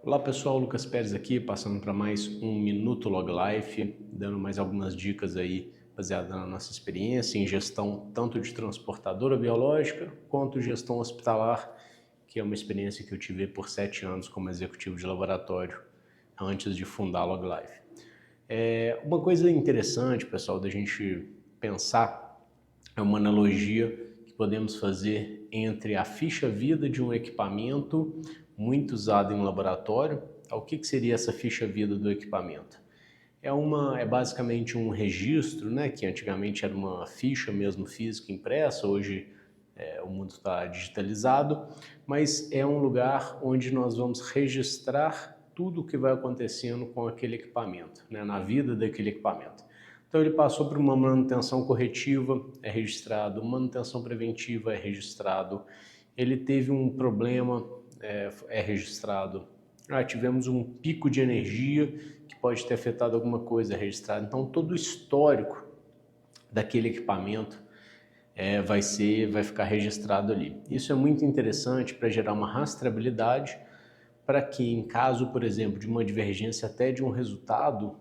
Olá pessoal, Lucas Pérez aqui, passando para mais um Minuto Log Life, dando mais algumas dicas aí baseadas na nossa experiência em gestão tanto de transportadora biológica quanto gestão hospitalar, que é uma experiência que eu tive por 7 anos como executivo de laboratório antes de fundar a Log Life. Uma coisa interessante, pessoal, da gente pensar é uma analogia que podemos fazer entre a ficha-vida de um equipamento muito usado em laboratório. O que seria essa ficha-vida do equipamento? É basicamente um registro, né, que antigamente era uma ficha mesmo física impressa, hoje o mundo está digitalizado, mas é um lugar onde nós vamos registrar tudo o que vai acontecendo com aquele equipamento, né, na vida daquele equipamento. Então ele passou por uma manutenção corretiva, é registrado, manutenção preventiva é registrado, ele teve um problema, é registrado. Tivemos um pico de energia que pode ter afetado alguma coisa, é registrado. Então todo o histórico daquele equipamento vai ficar registrado ali. Isso é muito interessante para gerar uma rastreabilidade para que, em caso, por exemplo, de uma divergência até de um resultado,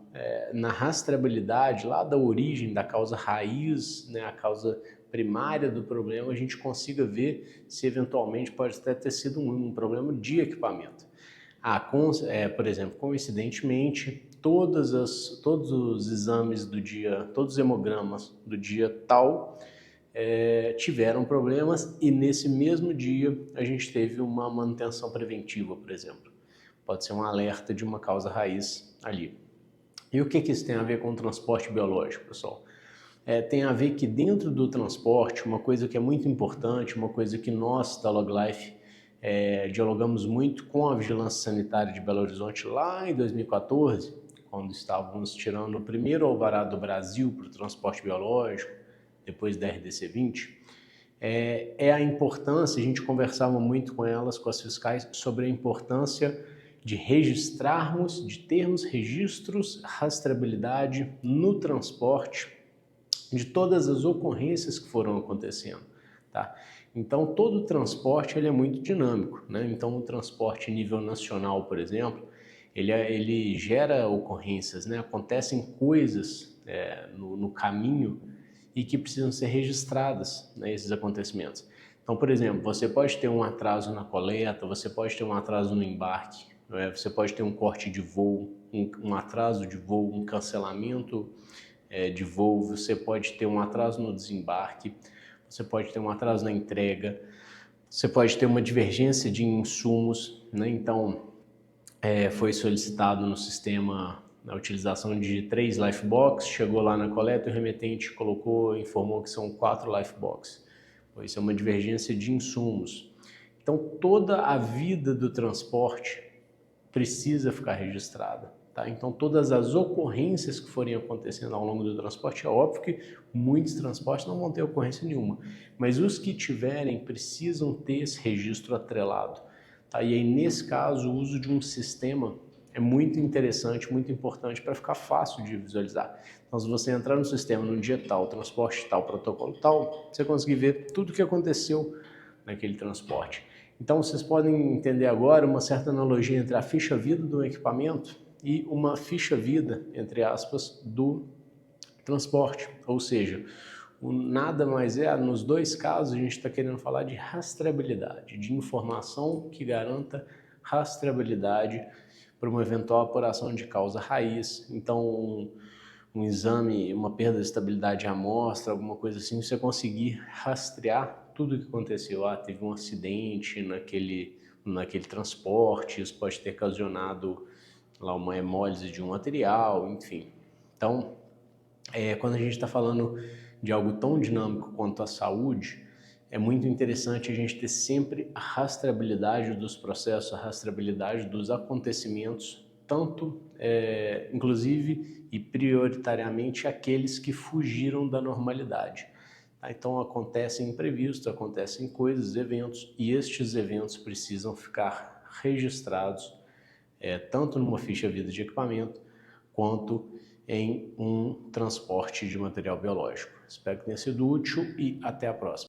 na rastreabilidade lá da origem, da causa raiz, né, a causa primária do problema, a gente consiga ver se eventualmente pode até ter sido um problema de equipamento. Por exemplo, coincidentemente, todos os exames do dia, todos os hemogramas do dia tal, tiveram problemas e nesse mesmo dia a gente teve uma manutenção preventiva, por exemplo. Pode ser um alerta de uma causa raiz ali. E o que isso tem a ver com o transporte biológico, pessoal? Tem a ver que dentro do transporte, uma coisa que é muito importante, uma coisa que nós da Log Life dialogamos muito com a Vigilância Sanitária de Belo Horizonte lá em 2014, quando estávamos tirando o primeiro alvará do Brasil para o transporte biológico, depois da RDC 20, a importância, a gente conversava muito com elas, com as fiscais, sobre a importância de registrarmos, de termos registros, rastreabilidade no transporte de todas as ocorrências que foram acontecendo, tá? Então todo o transporte ele é muito dinâmico, né? Então o transporte nível nacional, por exemplo, ele gera ocorrências, né? Acontecem coisas no caminho e que precisam ser registradas, né, esses acontecimentos. Então, por exemplo, você pode ter um atraso na coleta, você pode ter um atraso no embarque, né, você pode ter um corte de voo, um atraso de voo, um cancelamento de voo, você pode ter um atraso no desembarque, você pode ter um atraso na entrega, você pode ter uma divergência de insumos, né? Então, foi solicitado no sistema a utilização de 3 Lifebox, chegou lá na coleta, o remetente informou que são 4 Lifebox. Isso é uma divergência de insumos. Então, toda a vida do transporte precisa ficar registrada. Tá? Então, todas as ocorrências que forem acontecendo ao longo do transporte, é óbvio que muitos transportes não vão ter ocorrência nenhuma, mas os que tiverem precisam ter esse registro atrelado. Tá? E aí, nesse caso, o uso de um sistema é muito interessante, muito importante para ficar fácil de visualizar. Então, se você entrar no sistema no dia tal, transporte tal, protocolo tal, você conseguir ver tudo o que aconteceu naquele transporte. Então, vocês podem entender agora uma certa analogia entre a ficha-vida do equipamento e uma ficha-vida, entre aspas, do transporte. Ou seja, nada mais nos dois casos, a gente está querendo falar de rastreabilidade, de informação que garanta rastreabilidade para uma eventual apuração de causa raiz. Então, um exame, uma perda de estabilidade de amostra, alguma coisa assim, você conseguir rastrear tudo o que aconteceu. Teve um acidente naquele transporte, isso pode ter ocasionado lá uma hemólise de um material, enfim. Então, quando a gente está falando de algo tão dinâmico quanto a saúde, é muito interessante a gente ter sempre a rastreabilidade dos processos, a rastreabilidade dos acontecimentos, tanto, inclusive e prioritariamente, aqueles que fugiram da normalidade. Tá? Então, acontecem imprevistos, acontecem coisas, eventos, e estes eventos precisam ficar registrados, tanto numa ficha-vida de equipamento, quanto em um transporte de material biológico. Espero que tenha sido útil e até a próxima.